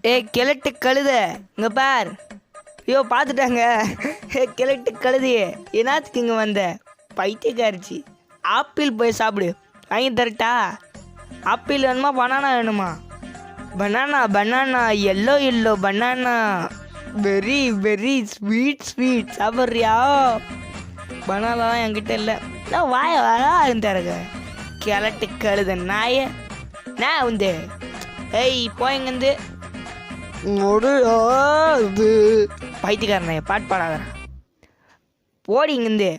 கிழட்டு கழுத இங்கே பார். ஐயோ பார்த்துட்டாங்க. கிழட்டு கழுதையே என்னத்துக்கு இங்கே வந்த பைத்தியக்காரிச்சி. ஆப்பிள் போய் சாப்பிடு, வாங்கி தரட்டா? ஆப்பிள் வேணுமா பனானா வேணுமா? Banana yellow banana, very very sweet சாப்பிட்றியா? பனானாலாம் என்கிட்ட இல்லை. நான் வாய வாங்க கிழட்டு கழுத நாயே. நான் வந்து போயங்கந்து முடியாது. பைத்தியக்காரன் பாட்டு பாடாத போடி இங்கேருந்து.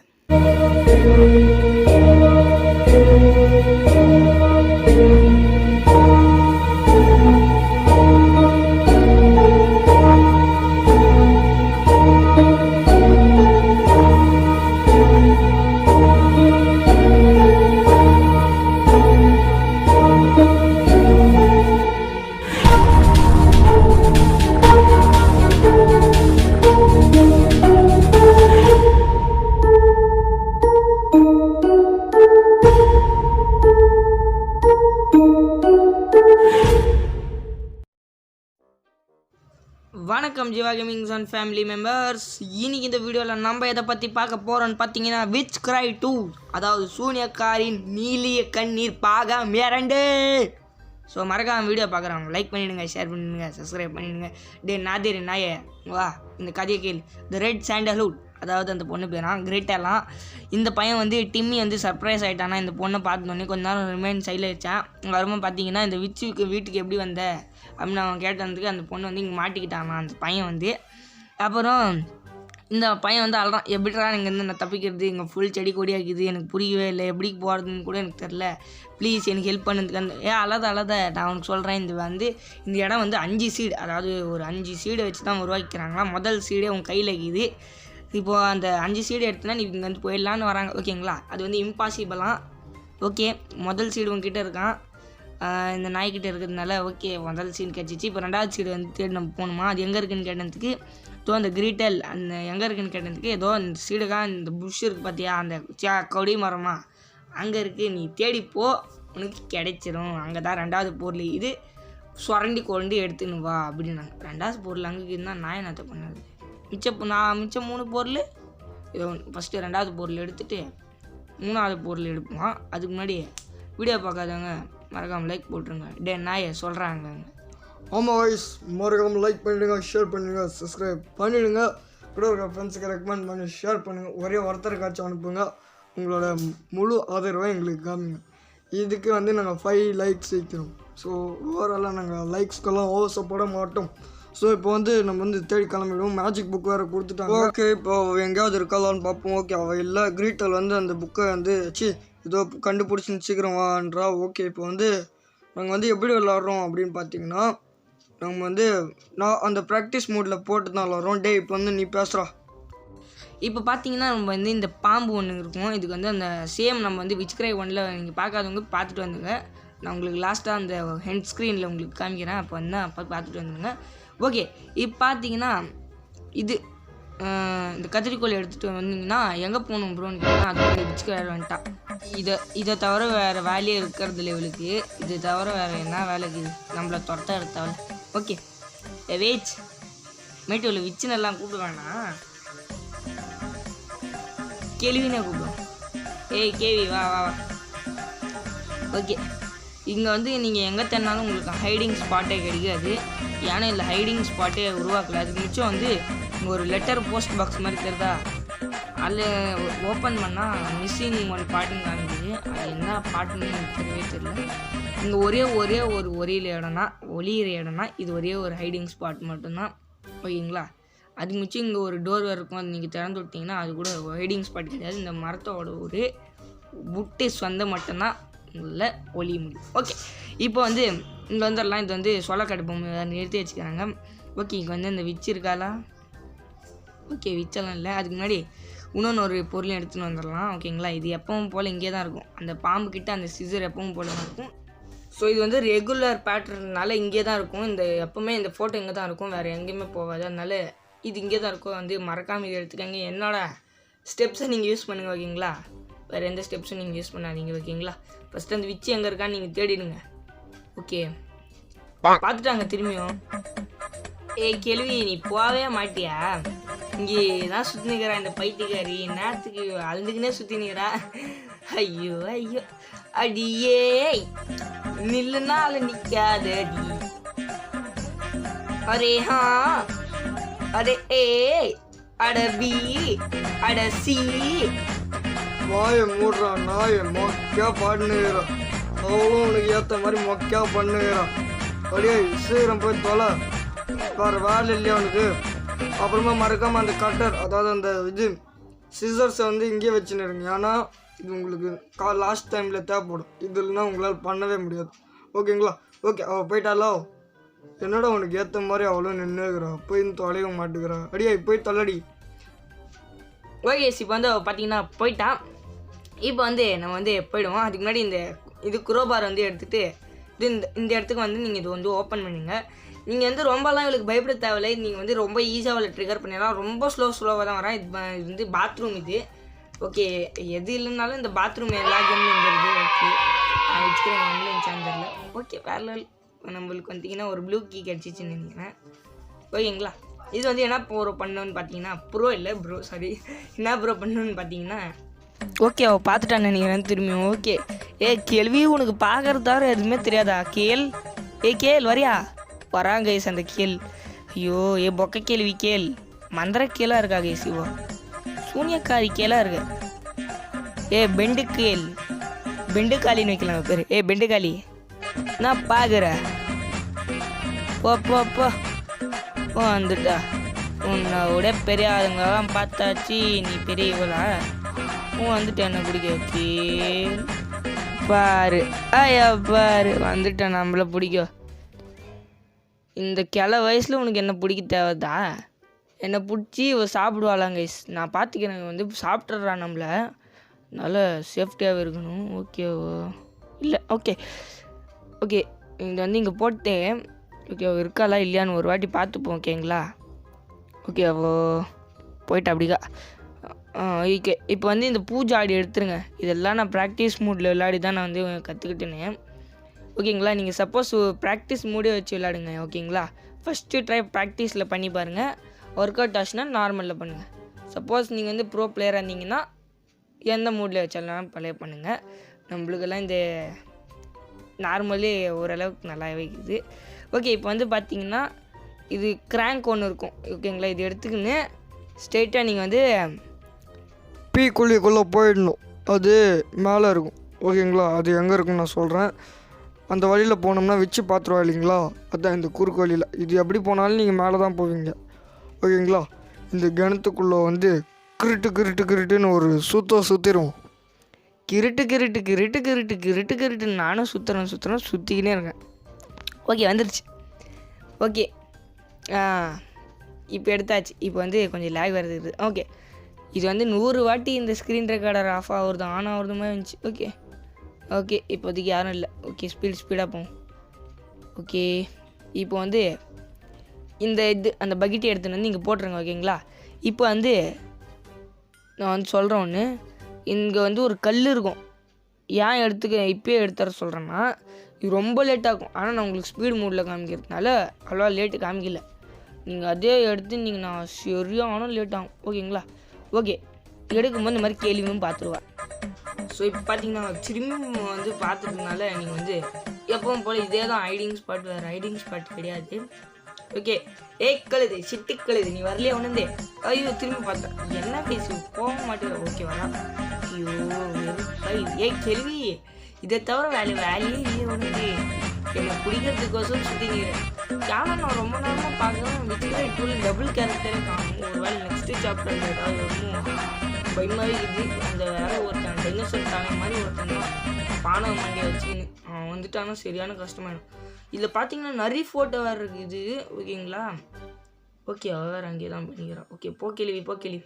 வணக்கம் Jeeva gamings and family members. இன்னைக்கு இந்த வீடியோவில் நம்ம எதை பற்றி பார்க்க போகிறோன்னு பார்த்தீங்கன்னா விச் கிரை 2, அதாவது சூனியக்காரின் நீலிய கண்ணீர் பாகம் 2. ஸோ மறக்காம வீடியோ பார்க்குறவங்க லைக் பண்ணிவிடுங்க, ஷேர் பண்ணிவிடுங்க, சப்ஸ்கிரைப் பண்ணிவிடுங்க. டே நாதிரி நாயே வா, இந்த கதையை கேள். த ரெட் சாண்டல்வுட், அதாவது அந்த பொண்ணு பேரான் கிரேட்டெல்லாம். இந்த பையன் வந்து டிம்மி வந்து சர்ப்ரைஸ் ஆகிட்டானா இந்த பொண்ணை பார்த்தோன்னே கொஞ்ச நேரம் ரிமைண்ட் சைடில் வச்சான். வரும்போது பார்த்தீங்கன்னா இந்த வீட்டுக்கு எப்படி வந்த அப்படின்னு அவன் கேட்டதுக்கு அந்த பொண்ணு வந்து இங்கே மாட்டிக்கிட்டானா அந்த பையன் வந்து. அப்புறம் இந்த பையன் வந்து அழகான், எப்படிடா இங்கேருந்து நான் தப்பிக்கிறது, இங்கே ஃபுல் செடி கொடியாக்குது, எனக்கு புரியவே இல்லை, எப்படி போகிறதுன்னு கூட எனக்கு தெரில, ப்ளீஸ் எனக்கு ஹெல்ப் பண்ணதுக்கு. அந்த அழத நான் உனக்கு சொல்கிறேன். இந்த இடம் வந்து 5 சீடு, அதாவது ஒரு 5 சீடை வச்சு தான் உருவாக்கிக்கிறாங்களா. முதல் சீடே உன் கையில் இருக்குது. இப்போது அந்த 5 சீடு எடுத்துனா நீ இங்கே வந்து போயிடலான்னு வராங்க, ஓகேங்களா? அது வந்து இம்பாசிபிளாக. ஓகே, முதல் சீடு உங்ககிட்ட இருக்கான், இந்த நாய்கிட்ட இருக்கிறதுனால. ஓகே, முதல் சீடு கிடச்சிச்சு. இப்போ 2வது சீடு வந்து தேடி நம்ம போகணுமா? அது எங்கே இருக்குதுன்னு கேட்டதுக்கு அந்த கிரீட்டல் அந்த எங்கே இருக்குதுன்னு கேட்டதுக்கு ஏதோ இந்த சீடுக்காக இந்த புஷ் இருக்குது பார்த்தியா, அந்த கொடி மரமா அங்கே இருக்குது, நீ தேடிப்போ உனக்கு கிடைச்சிரும், அங்கே தான் 2வது பொருள், இது சுரண்டி கொண்டு எடுத்துன்னு வா அப்படின்னாங்க. 2வது பொருள் அங்கே இருந்தால் நான் என்னத்தை பண்ணது? மிச்சம் 3 பொருள். இதை ஃபஸ்ட்டு 2வது பொருள் எடுத்துகிட்டு 3வது பொருள் எடுப்போம். அதுக்கு முன்னாடி வீடியோ பார்க்காதவங்க மறக்காமல் லைக் போட்டுருங்க. டே நாயை சொல்கிறாங்க. ஆமாம் வாய்ஸ், மறக்காமல் லைக் பண்ணிவிடுங்க, ஷேர் பண்ணிவிடுங்க, சப்ஸ்கிரைப் பண்ணிவிடுங்க. கூட இருக்க ஃப்ரெண்ட்ஸுக்கு ரெக்கமெண்ட் பண்ணி ஷேர் பண்ணுங்கள். ஒரே ஒருத்தருக்காச்சும் அனுப்புங்க. உங்களோட முழு ஆதரவை எங்களுக்கு காமிங்க. இதுக்கு வந்து நாங்கள் 5 லைக்ஸ் வைக்கிறோம். ஸோ ஓவராலாக நாங்கள் லைக்ஸ்க்கெல்லாம் ஓவர்ஸை போட மாட்டோம். ஸோ இப்போ வந்து நம்ம வந்து தேடி கிளம்பிடுவோம். மேஜிக் புக் வேறு கொடுத்துட்டாங்க. ஓகே, இப்போ எங்கேயாவது இருக்காளான்னு பார்ப்போம். ஓகே, அவள் இல்லை. கிரீட்டல் வந்து அந்த புக்கை வந்து இதோ கண்டுபிடிச்சின்னு சீக்கிரம் வான்றா. ஓகே, இப்போ வந்து நாங்கள் வந்து எப்படி விளாட்றோம் அப்படின்னு பார்த்தீங்கன்னா, நம்ம வந்து அந்த ப்ராக்டிஸ் மோடில் போட்டு தான் விளாட்றோம். டே இப்போ வந்து நீ பேசுகிறா. இப்போ பார்த்தீங்கன்னா நம்ம வந்து இந்த பாம்பு ஒன்று இருக்கும். இதுக்கு வந்து அந்த நம்ம வந்து விச் கிரை 1ல் நீங்கள் பார்க்காதவங்க பார்த்துட்டு வந்துங்க. நான் உங்களுக்கு லாஸ்ட்டாக அந்த ஹெண்ட் ஸ்க்ரீனில் உங்களுக்கு காமிக்கிறேன். அப்போ வந்து அப்போ பார்த்துட்டு வந்துடுங்க. ஓகே, இப்போ பார்த்தீங்கன்னா இது இந்த கத்திரிக்கோள் எடுத்துகிட்டு வந்தீங்கன்னா எங்கே போகணும் ப்ரோன்னு கேட்டால் அது விச் கிரை வந்துட்டா. இதை தவிர வேறு வேலையே இருக்கிறது லெவலுக்கு. இது தவிர வேறு என்ன வேலைக்கு நம்மளை துரத்த எடுத்தாலும். ஓகே, வேச் மேட்டூரில் விச்சுனெல்லாம் கூப்பிட வேணாம், கேள்வினே கூப்பிடும். கேவி வா. ஓகே, இங்கே வந்து நீங்கள் எங்கே தேடினாலும் உங்களுக்கு ஹைடிங் ஸ்பாட்டே கிடைக்காது. ஏன்னா இல்லை ஹைடிங் ஸ்பாட்டே உருவாக்கல. அதுக்கு மிச்சம் வந்து இங்கே ஒரு லெட்டர் போஸ்ட் பாக்ஸ் மாதிரி தெரியுதா, அதில் ஓப்பன் பண்ணால் மிஸ்ஸிங் 1 பாட்டுன்னு காமிக்குது. அது என்ன பாட்டுன்னு எனக்கு தெரியவே தெரியல. இங்கே ஒரே இடம்னா இது ஒரே ஒரு ஹைடிங் ஸ்பாட் மட்டும்தான், ஓகேங்களா? அதுக்கு மிச்சம் இங்கே ஒரு டோர் இருக்கும், அது நீங்கள் திறந்து விட்டிங்கன்னா அது கூட ஹைடிங் ஸ்பாட் கிடையாது. இந்த மரத்தோட ஒரு புட்டு சொந்த மட்டும்தான் உள்ள ஒளிய முடியும். ஓகே, இப்போ வந்து இங்கே வந்துடலாம். இது வந்து சொலக்கடை பொம்மை நிறுத்தி வச்சுக்கிறாங்க. ஓகே, இங்கே வந்து இந்த விச்சு இருக்காளா? ஓகே, விச்செல்லாம் இல்லை. அதுக்கு முன்னாடி இன்னொன்று பொருளையும் எடுத்துன்னு வந்துடலாம், ஓகேங்களா? இது எப்பவும் போல் இங்கே தான் இருக்கும். அந்த பாம்பு கிட்ட அந்த சிசர் எப்பவும் போல தான் இருக்கும். ஸோ இது வந்து ரெகுலர் பேட்டர்னால இங்கே தான் இருக்கும். இந்த எப்போவுமே இந்த ஃபோட்டோ இங்கே தான் இருக்கும், வேறு எங்கேயுமே போகாது. அதனால இது இங்கே தான் இருக்கும். வந்து மறக்காமல் இது எடுத்துக்கங்க. என்னோடய ஸ்டெப்ஸை நீங்கள் யூஸ் பண்ணுங்கள், ஓகேங்களா? வேறு எந்த ஸ்டெப்ஸும் நீங்கள் யூஸ் பண்ணாதீங்க, ஓகேங்களா? ஃபஸ்ட்டு அந்த விச்சு எங்கே இருக்கான்னு நீங்கள் தேடிடுங்க. ஓகே, பார்த்துட்டாங்க திரும்பியும். ஏய் கேள்வி நீ போகவே மாட்டியா? இங்கே தான் சுற்றி நிற்கிறா இந்த பைத்தியக்காரி, நேரத்துக்கு அழுதுக்குன்னே சுற்றி நிற்கிறா. ஐயோ ஐயோ அடியே நில்லுனால நிற்காதடி. அரே ஹா அடே ஏ அட பி அட சி. வாயை மூடுறா நாயை மொக்கையா பாடுனுகிறான். அவளும் உனக்கு ஏற்ற மாதிரி மொக்கையா பண்ணுகிறான். அப்படியே சீக்கிரம் போய் தொலை, வேறு வேலை இல்லையா உனக்கு? அப்புறமா மறக்காமல் அந்த கட்டர், அதாவது அந்த இது சிசர்ஸை வந்து இங்கேயே வச்சுன்னு, ஏன்னா இது உங்களுக்கு லாஸ்ட் டைமில் தேவைப்படும். இது இல்லைன்னா உங்களால் பண்ணவே முடியாது. ஓகேங்களா? ஓகே, அவள் போயிட்டாலோ? என்னடா உனக்கு ஏற்ற மாதிரி அவளும் நின்றுக்கிறா, போய் தொலைய மாட்டேங்கிறா. அடியே போய் தொல்லடி. ஓகே இப்போ வந்து பார்த்தீங்கன்னா போயிட்டான். இப்போ வந்து நம்ம வந்து போயிடுவோம். அதுக்கு முன்னாடி இது குரோபார் வந்து எடுத்துகிட்டு இந்த இடத்துக்கு வந்து நீங்கள் இது வந்து ஓப்பன் பண்ணுங்க. நீங்கள் வந்து ரொம்பலாம் இவளுக்கு பயப்பட தேவையில்லை. நீங்கள் வந்து ரொம்ப ஈஸியாக அவளை ட்ரிகர் பண்ணிடலாம். ரொம்ப ஸ்லோவாக தான் வரேன். இது வந்து பாத்ரூம் இது. ஓகே, எது இல்லைனாலும் இந்த பாத்ரூம் எல்லா கேம்லையும் இருந்தது. ஓகே நான் வச்சுக்கிறேன் ஆன்லைன் சேனலில். ஓகே வேறு நம்மளுக்கு வந்தீங்கன்னா ஒரு ப்ளூ கீ கிடச்சிச்சின்னு நினைக்கிறேன். ஓகேங்களா? இது வந்து என்ன பண்ணணும்னு பார்த்தீங்கன்னா என்ன பண்ணணும்னு பார்த்தீங்கன்னா ஓகே அவள் பார்த்துட்டான்னு நினைக்கிறேன் திரும்பியும். ஓகே கேள்வி உனக்கு பார்க்கறது தவிர எதுவுமே தெரியாதா? கேள் வரியா? வராங்க கைஸ் அந்த கேள். ஐயோ பொக்க கேள்வி கேள், மந்திர கேளாக இருக்கா கைஸ், இவோ சூனியக்காரி கேளாக இருக்கு. பெண்டுக்காலின்னு வைக்கலாம் பேர். பெண்டுக்காலி நான் பார்க்குற போ வந்துட்டா. உன்னோட பெரிய ஆளுங்கெல்லாம் பார்த்தாச்சு, நீ பெரிய இவளா? வந்துட்டு என்ன பிடிக்க பாரு. ஐயா பாரு வந்துட்டேன், நம்மள பிடிக்கும். இந்த வயசில் உனக்கு என்ன பிடிக்க தேவைதா? என்னை பிடிச்சி சாப்பிடுவாளாங்க கைஸ், நான் பார்த்துக்கிறேன். வந்து சாப்பிட்றா நம்மளை, அதனால் சேஃப்டியாகவே இருக்கணும். ஓகேவோ இல்லை? ஓகே இது வந்து இங்கே போட்டேன். ஓகே அவள் இருக்காளா இல்லையான்னு ஒரு வாட்டி பார்த்துப்போம். ஓகேங்களா? ஓகே அவள் போயிட்டா அப்படிக்கா. ஓகே இப்போ வந்து இந்த பூஜை ஆடி எடுத்துருங்க. இதெல்லாம் நான் ப்ராக்டிஸ் மூடில் விளையாடி தான் நான் வந்து கற்றுக்கிட்டேனே. ஓகேங்களா? நீங்கள் சப்போஸ் ப்ராக்டிஸ் மூடே வச்சு விளையாடுங்க. ஓகேங்களா? ஃபஸ்ட்டு ட்ரை ப்ராக்டிஸில் பண்ணி பாருங்கள். ஒர்க் அவுட் ஆச்சுன்னா நார்மலில் பண்ணுங்கள். சப்போஸ் நீங்கள் வந்து ப்ரோ பிளேயராக இருந்தீங்கன்னா எந்த மூடில் வச்சாலும் ப்ளே பண்ணுங்கள். நம்மளுக்கெல்லாம் இந்த நார்மலி ஓரளவுக்கு நல்லா வைக்குது. ஓகே இப்போ வந்து பார்த்தீங்கன்னா இது கிராங்க் ஒன்று இருக்கும். ஓகேங்களா? இது எடுத்துக்கின்னு ஸ்ட்ரெயிட்டாக நீங்கள் வந்து குழிக்குள்ளே போயிடணும். அது மேலே இருக்கும். ஓகேங்களா? அது எங்கே இருக்குன்னு நான் சொல்கிறேன். அந்த வழியில் போனோம்னா வச்சு பார்த்துருவா இல்லைங்களா? அதுதான் இந்த குறுக்கு வழியில். இது எப்படி போனாலும் நீங்கள் மேலே தான் போவீங்க. ஓகேங்களா? இந்த கிணத்துக்குள்ளே வந்து கிருட்டுன்னு ஒரு சுற்றிடும். கிருட்டு நானும் சுற்றிக்கினே இருக்கேன். ஓகே வந்துருச்சு. ஓகே இப்போ எடுத்தாச்சு. இப்போ வந்து கொஞ்சம் லேக் வருது. ஓகே இது வந்து 100 வாட்டி இந்த ஸ்க்ரீன் ரெக்கார்டர் ஆஃப் ஆகுறது ஆன் ஆகுறது மாதிரி இருந்துச்சு. ஓகே இப்போதைக்கு யாரும் இல்லை. ஓகே ஸ்பீடாக போகும். ஓகே இப்போ வந்து அந்த பக்கெட்டை எடுத்துன்னு வந்து இங்கே போட்டுருங்க. ஓகேங்களா? இப்போ வந்து நான் வந்து சொல்கிறேன் ஒன்று, இங்கே வந்து ஒரு கல் இருக்கும். ஏன் இப்போயே எடுத்துற சொல்கிறேன்னா இது ரொம்ப லேட் ஆகும். ஆனால் நான் உங்களுக்கு ஸ்பீடு மூடில் காமிக்கிறதுனால அவ்வளோவா லேட்டு காமிக்கல. நீங்கள் அதே எடுத்து நான் சரியான லேட் ஆகும். ஓகேங்களா? ஓகே எடுக்கும்போது இந்த மாதிரி கேள்வியும் பார்த்துருவேன். ஸோ இப்போ பார்த்தீங்கன்னா திரும்பியும் வந்து பார்த்துட்டதுனால நீங்கள் வந்து எப்பவும் போல் இதே தான் ஹைடிங் ஸ்பாட், வேறு ஹைடிங் ஸ்பாட் கிடையாது. ஓகே கழுது சிட்டி கழுது நீ வரலையே ஒன்று. ஐயோ திரும்பி பார்த்தேன், என்ன பேசி போக மாட்டேங்கிற. ஓகே வரா. ஐயோ கேள்வி இதை தவிர வேலையே இல்லையே உனக்கு. என்னை பிடிக்கிறதுக்கோசம் சுற்றிக்கிறேன். ஆனால் நான் ரொம்ப நேரமாக பார்க்குறேன் வித் டபுள் கேரக்டரே காணும். ஒரு வேலை நெக்ஸ்ட்டு சாப்டர் ஏதாவது ஒன்றும் பயமாகவே இருக்குது. அந்த வேலை ஒருத்தன் டைனோசர் தாங்க மாதிரி ஒருத்தன் தான் பானவ மண்டியை வச்சுக்கின்னு அவன் வந்துட்டானா சரியான கஷ்டமாயிடும். இதில் பார்த்தீங்கன்னா நிறைய ஃபோட்டோ வேறு இருக்குது. ஓகேங்களா? ஓகே அவள் வேறு அங்கேயே தான் பண்ணிக்கிறான். ஓகே போ கேள்வி.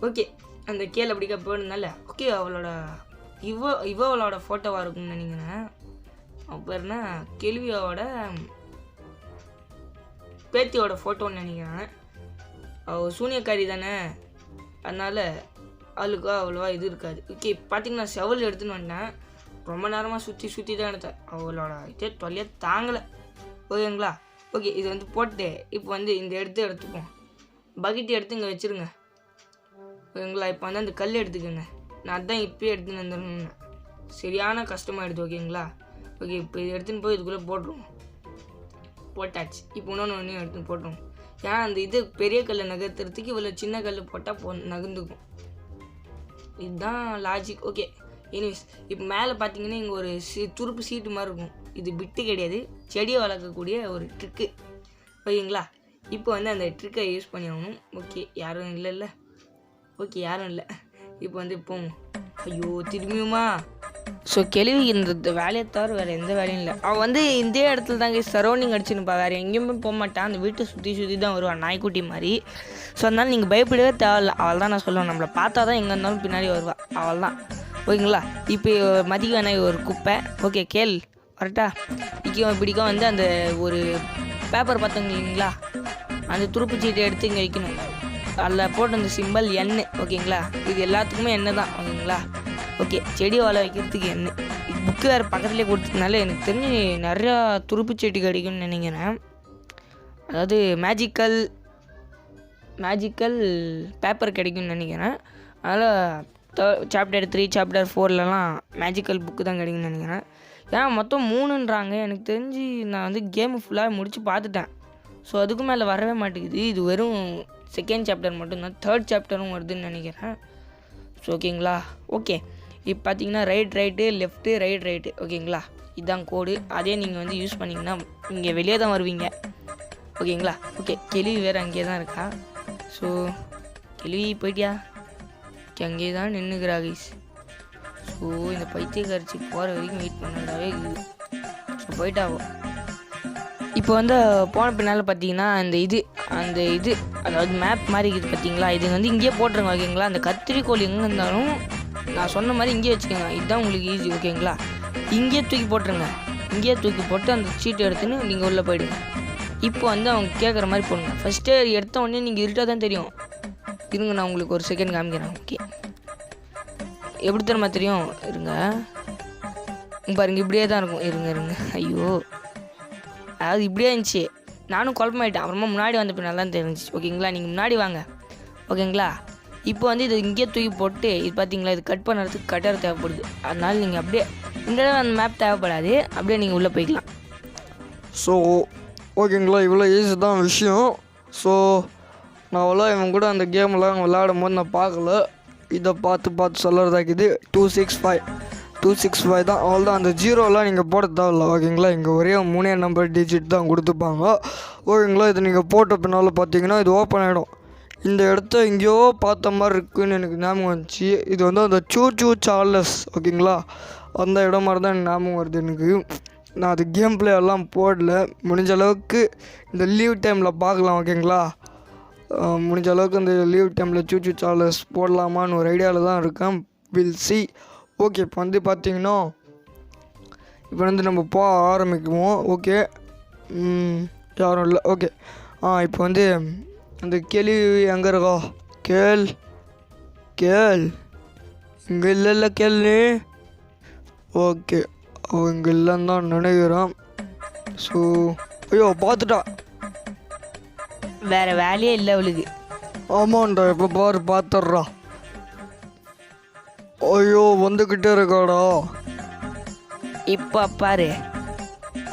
ஓகே அந்த கேள் அப்படிக்கா போயிருந்தால. ஓகே அவளோட இவளோட ஃபோட்டோவாக இருக்கும்னு நினைக்கிறேன். அப்போ என்ன கேள்வியோட பேத்தியோட ஃபோட்டோன்னு நினைக்கிறேன். அவள் சூனியக்காரி தானே, அதனால் அவளுக்கு அவ்வளோவா இது இருக்காது. ஓகே பார்த்தீங்கன்னா செவல் எடுத்துன்னு வந்தேன். ரொம்ப நேரமாக சுற்றி தான் எடுத்தேன். அவளோட இதே தொல்லையாக தாங்கலை. ஓகேங்களா? ஓகே இது வந்து போட்டு இப்போ வந்து இந்த எடுத்துப்போம். பக்கெட் எடுத்து இங்கே வச்சுருங்க ஓகேங்களா. இப்போ வந்து அந்த கல் எடுத்துக்கோங்க. நான் அதான் இப்போயே எடுத்துன்னு வந்துடணும்னு சரியான கஷ்டமாகிடுது ஓகேங்களா. ஓகே இப்போ இது எடுத்துன்னு போய் இதுக்குள்ளே போட்டுருவோம். போட்டாச்சு. இப்போ ஒன்று எடுத்துன்னு போட்டுருவோம். ஏன்னா அந்த இது பெரிய கல்லை நகர்த்துறதுக்கு இவ்வளோ சின்ன கல் போட்டால் நகர்ந்துக்கும். இதுதான் லாஜிக். ஓகே எனிவேஸ் இப்போ மேலே பார்த்தீங்கன்னா இங்கே ஒரு துருப்பு சீட்டு மாதிரி இருக்கும். இது பிட்டு கிடையாது, செடியை வளர்க்கக்கூடிய ஒரு ட்ரிக்கு ஓகேங்களா. இப்போ வந்து அந்த ட்ரிக்கை யூஸ் பண்ணி ஆகணும். ஓகே யாரும் இல்லை. ஓகே யாரும் இல்லை. இப்போ வந்து போவோம். ஐயோ திரும்பியுமா. ஸோ கேள்வி இந்த வேலையை தவிர வேறு எந்த வேலையும் இல்லை. அவன் வந்து இந்த இடத்துல தாங்க சரௌண்டிங் அடிச்சுன்னுப்பா, வேறு எங்கேயுமே போக மாட்டான். அந்த வீட்டை சுற்றி தான் வருவான் நாய்க்குட்டி மாதிரி. ஸோ அதனால் நீங்கள் பயப்படவே தேவையில்ல. அவள் தான் நான் சொல்லுவேன், நம்மளை பார்த்தா தான் எங்கே இருந்தாலும் பின்னாடி வருவாள். அவள் தான் ஓகேங்களா. இப்போ மதிக்க வேணா ஒரு குப்பை. ஓகே கேள் கரெக்டாக பிடிக்கும் வந்து அந்த ஒரு பேப்பர் பார்த்தோங்க இல்லைங்களா, அந்த துருப்பு சீட்டை எடுத்து இங்கே வைக்கணும். அதில் போட்டு அந்த சிம்பிள் எண்ணெய் ஓகேங்களா. இது எல்லாத்துக்குமே எண்ணெய் தான் ஓகேங்களா. ஓகே செடி வாழை வைக்கிறதுக்கு எண்ணெய். இது புக்கு வேறு பக்கத்துலேயே கொடுத்ததுனால எனக்கு தெரிஞ்சு நிறையா துருப்பு செடி கிடைக்கும்னு நினைக்கிறேன். அதாவது மேஜிக்கல் பேப்பர் கிடைக்கும்னு நினைக்கிறேன். அதனால் சாப்டர் 3 சாப்டர் 4லலாம் மேஜிக்கல் புக்கு தான் கிடைக்கும்னு நினைக்கிறேன். ஏன்னா மொத்தம் 3ன்றாங்க. எனக்கு தெரிஞ்சு நான் வந்து கேமு ஃபுல்லாக முடித்து பார்த்துட்டேன். ஸோ அதுக்கு மேலே வரவே மாட்டேங்குது. இது வெறும் 2nd சாப்டர் மட்டும்தான். 3rd சாப்டரும் வருதுன்னு நினைக்கிறேன். ஸோ ஓகேங்களா. ஓகே இப்போ பார்த்தீங்கன்னா ரைட்டு லெஃப்ட்டு ரைட்டு ஓகேங்களா. இதுதான் கோடு. அதே நீங்கள் வந்து யூஸ் பண்ணிங்கன்னா இங்கே வெளியே தான் வருவீங்க ஓகேங்களா. ஓகே கேள்வி வேறு அங்கேயே தான் இருக்கா. ஸோ கேள்வி போயிட்டியா? அங்கேயே தான் நின்றுக்கிறா கைஸ். ஸோ இந்த பைத்தியக்காரிச்சி போகிற வரைக்கும் வெயிட் பண்ணதாவே இருக்குது. ஸோ போயிட்டாவோ. இப்போ வந்து போன பின்னால் பார்த்தீங்கன்னா அந்த இது அதாவது மேப் மாதிரி இருக்குது பார்த்தீங்களா. இது வந்து இங்கேயே போட்டுருங்க ஓகேங்களா. அந்த கத்திரிக்கோள் எங்கே இருந்தாலும் நான் சொன்ன மாதிரி இங்கேயே வச்சுக்கோங்க. இதுதான் உங்களுக்கு ஈஸி ஓகேங்களா. இங்கேயே தூக்கி போட்டுருங்க. இங்கேயே தூக்கி போட்டு அந்த சீட்டை எடுத்துன்னு நீங்கள் உள்ளே போயிடுங்க. இப்போ வந்து அவங்க கேட்குற மாதிரி போடுங்க. ஃபஸ்ட்டு எடுத்த உடனே நீங்கள் இருட்டாக தான் தெரியும். இருங்க நான் உங்களுக்கு ஒரு செகண்ட் காமிக்கிறேன். ஓகே எப்படி தெரியுமா தெரியும்? இருங்க பாருங்க இப்படியே தான் இருக்கும். இருங்க ஐயோ அதாவது இப்படியே இருந்துச்சு. நானும் குழப்பமாயிட்டேன். அப்புறமா முன்னாடி வந்த பின்னால் தான் தெரிஞ்சிச்சு ஓகேங்களா. நீங்கள் முன்னாடி வாங்க ஓகேங்களா. இப்போ வந்து இது இங்கேயே தூக்கி போட்டு இது பார்த்தீங்களா, இது கட் பண்ணுறதுக்கு கட்டர் தேவைப்படுது. அதனால் நீங்கள் அப்படியே இந்த தடவை அந்த மேப் தேவைப்படாது, அப்படியே நீங்கள் உள்ளே போய்க்கலாம். ஸோ ஓகேங்களா, இவ்வளோ ஈஸி தான் விஷயம். ஸோ நான் இவன் கூட அந்த கேம்லாம் விளையாடும் போது நான் பார்க்கல. இதை பார்த்து சொல்கிறதாக்குது 265 தான். அவள் தான் அந்த ஜீரோலாம் நீங்கள் போட தேவையில்ல ஓகேங்களா. இங்கே ஒரே 3 நம்பர் டிஜிட் தான் கொடுத்துப்பாங்க ஓகேங்களா. இது நீங்கள் போட்ட பின்னால் பார்த்தீங்கன்னா இது ஓப்பன் ஆகிடும். இந்த இடத்த எங்கேயோ பார்த்த மாதிரி இருக்குதுன்னு எனக்கு ஞாபகம் வந்துச்சு. இது வந்து அந்த சூ சார்லஸ் ஓகேங்களா, அந்த இடம் மாதிரி தான் எனக்கு ஞாபகம் வருது எனக்கு. நான் அது கேம் பிளே எல்லாம் போடல. முடிஞ்ச அளவுக்கு இந்த லீவ் டைமில் பார்க்கலாம் ஓகேங்களா. முடிஞ்ச அளவுக்கு இந்த லீவ் டைமில் சூ சார்லஸ் போடலாமான்னு ஒரு ஐடியாவில் தான் இருக்கேன். Will see. ஓகே இப்போ வந்து பார்த்தீங்கன்னா இப்போ வந்து நம்ம போக ஆரம்பிக்குவோம். ஓகே யாரும் இல்லை. ஓகே இப்போ வந்து அந்த கேள்வி எங்கே இருக்கா? கேள் இங்கே இல்லை கேள்வி. ஓகே அவன் இங்கே இல்லைன்னு தான் நினைக்கிறேன். ஸோ ஐயோ பார்த்துட்டா, வேறு வேலையே இல்லை அவளுக்கு. ஆமாண்டா இப்போ பார்த்துட்றா. ஐயோ வந்துக்கிட்டே இருக்காடா. இப்போ பாரு.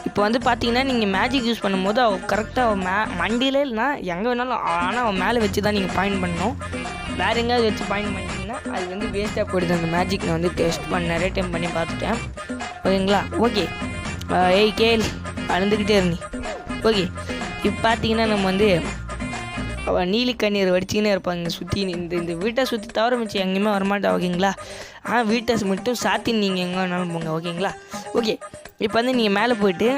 இப்போ வந்து பார்த்தீங்கன்னா நீங்கள் மேஜிக் யூஸ் பண்ணும்போது அவள் கரெக்டாக அவள் மண்டியில் இல்லைனா எங்கே வேணாலும், ஆனால் அவன் மேலே வச்சு தான் நீங்கள் பாயிண்ட் பண்ணணும். வேறு எங்கேயாவது வச்சு பாயிண்ட் பண்ணிட்டீங்கன்னா அது வந்து வேஸ்ட்டாக போயிடுது. அந்த மேஜிக் நான் வந்து டெஸ்ட் நிறைய டைம் பண்ணி பார்த்துட்டேன் ஓகேங்களா. ஓகே ஏய் கேள் அழுந்துக்கிட்டே இருந்தீ. ஓகே இப்போ பார்த்தீங்கன்னா நம்ம வந்து அவள் நீலி கண்ணீர் வடிச்சிக்கினே இருப்பாங்க சுற்றி. இந்த வீட்டை சுற்றி தவிர மிச்சு எங்கேயுமே வரமாட்டா ஓகேங்களா. வீட்டை மட்டும் சாத்தி நீங்கள் எங்கே வேணாலும் போங்க ஓகேங்களா. ஓகே இப்போ வந்து நீங்கள் மேலே போயிட்டு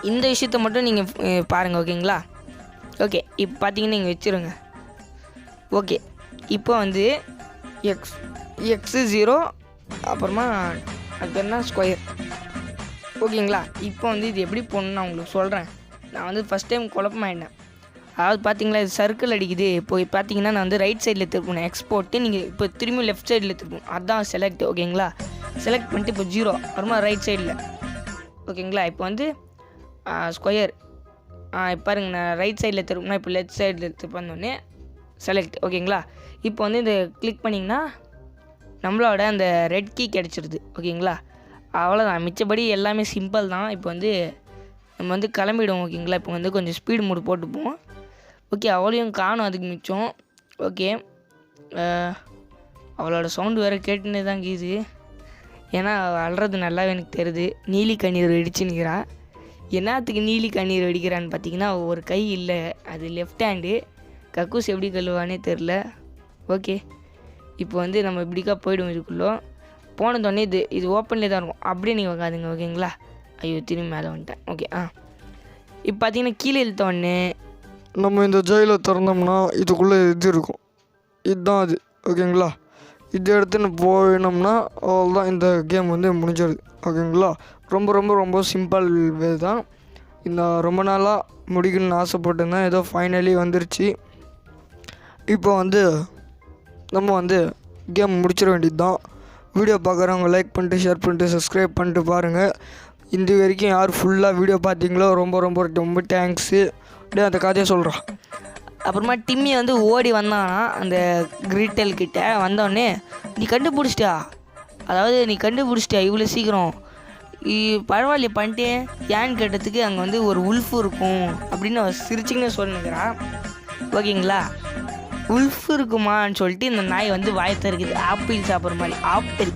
இந்த விஷயத்த மட்டும் நீங்கள் பாருங்கள் ஓகேங்களா. ஓகே இப்போ பார்த்தீங்கன்னா நீங்கள் வச்சுருங்க. ஓகே இப்போ வந்து எக்ஸு 0 அப்புறமா அது என்ன ஸ்கொயர் ஓகேங்களா. இப்போ வந்து இது எப்படி போடணும்னு நான் உங்களுக்கு சொல்கிறேன். நான் வந்து ஃபஸ்ட் டைம் குழப்பமாயிட்டேன். அதாவது பார்த்தீங்களா இது சர்க்கிள் அடிக்குது. இப்போ பார்த்தீங்கன்னா நான் வந்து ரைட் சைடில் திருப்பணும் எக்ஸ்போர்ட்டு. நீங்கள் இப்போ திரும்பி லெஃப்ட் சைடில் திருப்பணும், அதுதான் செலக்ட் ஓகேங்களா. செலக்ட் பண்ணிட்டு இப்போ 0 அப்புறமா ரைட் சைடில் ஓகேங்களா. இப்போ வந்து ஸ்கொயர் பாருங்க நான் ரைட் சைடில் திரும்பினா இப்போ லெஃப்ட் சைடில் திருப்பினோடனே செலக்ட் ஓகேங்களா. இப்போ வந்து இந்த கிளிக் பண்ணிங்கன்னா நம்மளோட அந்த ரெட் கீ கிடச்சிருது ஓகேங்களா. அவ்வளோதான், மிச்சபடி எல்லாமே சிம்பிள் தான். இப்போ வந்து நம்ம வந்து கிளம்பிடுவோம் ஓகேங்களா. இப்போ வந்து கொஞ்சம் ஸ்பீடு மூடு போட்டுப்போம். ஓகே, அவளையும் காணும் அதுக்கு மிச்சம். ஓகே, அவளோட சவுண்டு வேறு கேட்டுன்னே தான் கீது. ஏன்னா அழுறது நல்லாவே எனக்கு தெரியுது. நீலி கண்ணீர் வெடிச்சு நிற்கிறா. என்னத்துக்கு நீலி கண்ணீர் வெடிக்கிறான்னு பார்த்தீங்கன்னா ஒரு கை இல்லை, அது லெஃப்ட் ஹேண்டு. கக்கூஸ் எப்படி கழுவானே தெரில. ஓகே, இப்போ வந்து நம்ம இப்படிக்கா போய்டுவோம். இதுக்குள்ளே போனதோடனே இது ஓப்பன்லேயே தான் இருக்கும், அப்படியே நீங்கள் உக்காதுங்க ஓகேங்களா. ஐயோ திரும்பி மேலே வந்துட்டேன். ஓகே இப்போ பார்த்தீங்கன்னா கீழே இழுத்தோடனே நம்ம இந்த ஜெயிலை திறந்தோம்னா இதுக்குள்ளே இது இருக்கும், இதுதான் அது ஓகேங்களா. இது எடுத்துன்னு போயினோம்னா அவ்வளோதான், இந்த கேம் வந்து முடிஞ்சிடுது ஓகேங்களா. ரொம்ப ரொம்ப ரொம்ப சிம்பிள் வே தான். இந்த ரொம்ப நாளாக முடிக்கணும்னு ஆசைப்பட்டிருந்தேன், ஏதோ ஃபைனலி வந்துருச்சு. இப்போ வந்து நம்ம வந்து கேம் முடிச்சிட வேண்டியது தான். வீடியோ பார்க்குறவங்க லைக் பண்ணிட்டு ஷேர் பண்ணிட்டு சப்ஸ்கிரைப் பண்ணிட்டு பாருங்கள். இந்த வரைக்கும் யார் ஃபுல்லாக வீடியோ பார்த்தீங்களோ ரொம்ப ரொம்ப ரொம்ப தேங்க்ஸு. அப்படியே அந்த கதையை சொல்கிறோம். அப்புறமா டிம்மி வந்து ஓடி வந்தானா அந்த கிரிட்டல் கிட்ட. வந்தோடனே நீ கண்டுபிடிச்சிட்டியா, அதாவது நீ கண்டுபிடிச்சிட்டியா இவ்வளோ சீக்கிரம், பரவாயில்ல பண்ணிட்டேன் ஏன்னு கேட்டதுக்கு அங்கே வந்து ஒரு உல்ஃபு இருக்கும் அப்படின்னு அவன் சிரிச்சிங்கன்னு சொல்லினுக்கிறான் ஓகேங்களா. உல்ஃபு இருக்குமான்னு சொல்லிட்டு இந்த நாய் வந்து வாயத்தை இருக்குது ஆப்பிள் சாப்பிட்ற மாதிரி. Apple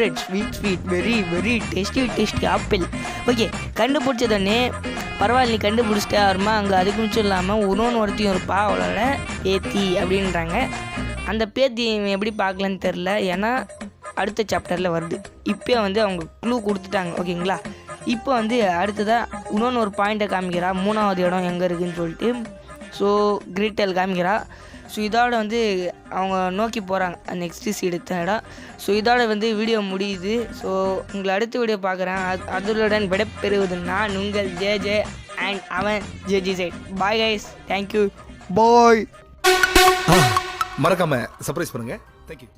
red sweet very tasty apple. Okay, கண்டுபிடிச்சதோடனே பரவாயில்ல நீ கண்டுபிடிச்சிட்டா வருமா. அங்கே அதுக்கு மிச்சம் இல்லாமல் ஒருத்தியும் இருப்பா, அவளோட பேத்தி அப்படின்றாங்க. அந்த பேத்தி எப்படி பார்க்கலன்னு தெரில, ஏன்னா அடுத்த சாப்டரில் வருது. இப்போ வந்து அவங்க க்ளூ கொடுத்துட்டாங்க ஓகேங்களா. இப்போ வந்து அடுத்ததாக ஒரு பாயிண்ட்டை காமிக்கிறா, 3வது இடம் எங்கே இருக்குதுன்னு சொல்லிட்டு. ஸோ கிரிட்டல் காமிக்கிறா. ஸோ இதோட வந்து அவங்க நோக்கி போகிறாங்க நெக்ஸ்ட்டு சீடு இடம். ஸோ இதோட வந்து வீடியோ முடியுது. ஸோ உங்களை அடுத்த வீடியோ பார்க்குறேன். அதனுடன் விடைபெறுவது நான் உங்கள் ஜே அண்ட் அவன் JG side. Bye guys, thank you, bye. மறக்காம சர்ப்ரைஸ் பண்ணுங்க. தேங்க்யூ.